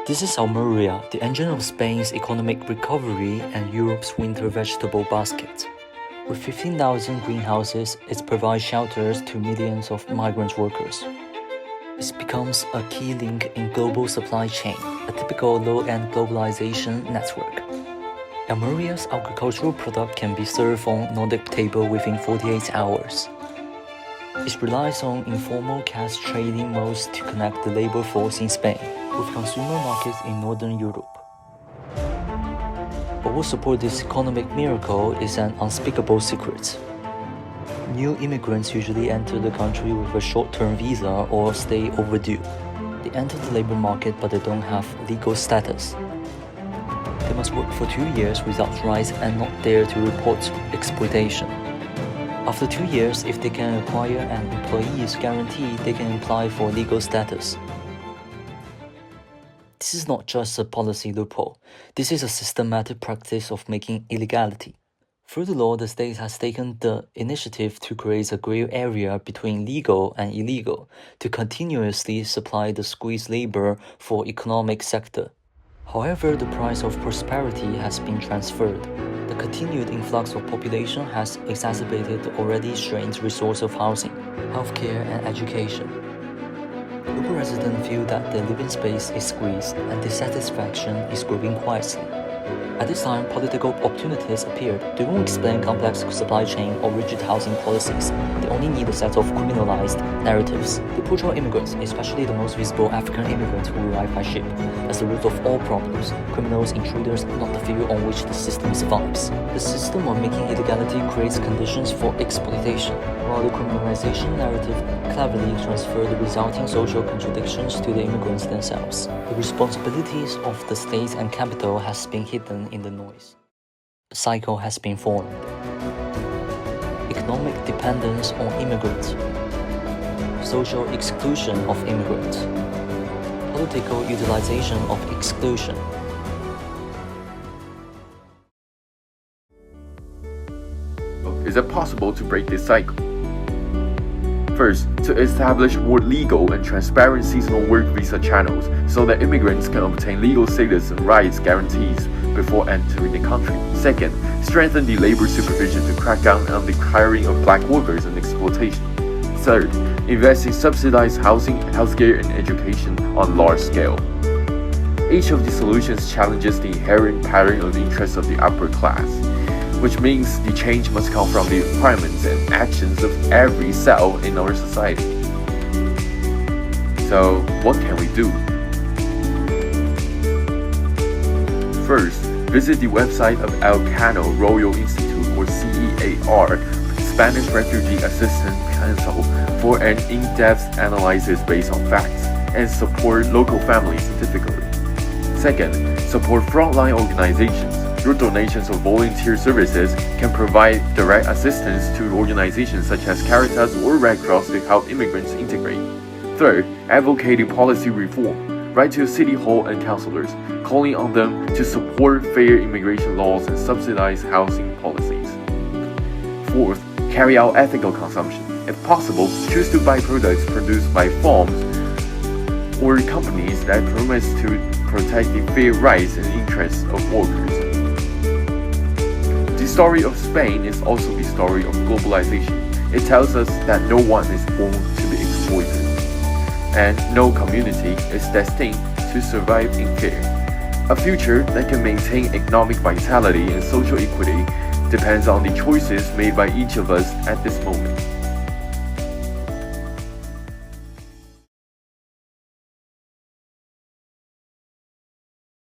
This is Almeria, the engine of Spain's economic recovery and Europe's winter vegetable basket. With 15,000 greenhouses, it provides shelters to millions of migrant workers. It becomes a key link in global supply chain, a typical low-end globalization network. Almeria's agricultural product can be served on Nordic table within 48 hours. It relies on informal cash trading modes to connect the labor force in Spain with consumer markets in Northern Europe. But what supports this economic miracle is an unspeakable secret. New immigrants usually enter the country with a short-term visa or stay overdue. They enter the labor market but they don't have legal status. They must work for 2 years without rights and not dare to report exploitation. After 2 years, if they can acquire an employee's guarantee, they can apply for legal status. This is not just a policy loophole. This is a systematic practice of making illegality. Through the law, the state has taken the initiative to create a gray area between legal and illegal to continuously supply the squeezed labor for economic sector. However, the price of prosperity has been transferred. The continued influx of population has exacerbated the already strained resource of housing, healthcare, and education. Local residents feel that their living space is squeezed and dissatisfaction is growing quietly. At this time, political opportunities appeared. They won't explain complex supply chain or rigid housing policies. They only need a set of criminalized narratives. They portray immigrants, especially the most visible African immigrants who arrive by ship, as the root of all problems. Criminals, intruders, not the field on which the system survives. The system of making illegality creates conditions for exploitation, while the criminalization narrative cleverly transfers the resulting social contradictions to the immigrants themselves. The responsibilities of the state and capital has been hidden in the noise. A cycle has been formed. Economic dependence on immigrants, social exclusion of immigrants, political utilization of exclusion. Is it possible to break this cycle? First, to establish more legal and transparent seasonal work visa channels so that immigrants can obtain legal status and rights guarantees before entering the country. Second, strengthen the labor supervision to crack down on the hiring of black workers and exploitation. Third, invest in subsidized housing, healthcare, and education on large scale. Each of these solutions challenges the inherent pattern of interests of the upper class, which means the change must come from the requirements and actions of every cell in our society. So, what can we do? First, visit the website of Elcano Royal Institute, or CEAR, Spanish Refugee Assistance Council, for an in-depth analysis based on facts, and support local families scientifically. Second, support frontline organizations. Your donations of volunteer services can provide direct assistance to organizations such as Caritas or Red Cross to help immigrants integrate. Third, advocating policy reform. Write to city hall and councillors, calling on them to support fair immigration laws and subsidized housing policies. Fourth, carry out ethical consumption. If possible, choose to buy products produced by farms or companies that promise to protect the fair rights and interests of workers. The story of Spain is also the story of globalization. It tells us that no one is born to be exploited, and no community is destined to survive in fear. A future that can maintain economic vitality and social equity depends on the choices made by each of us at this moment.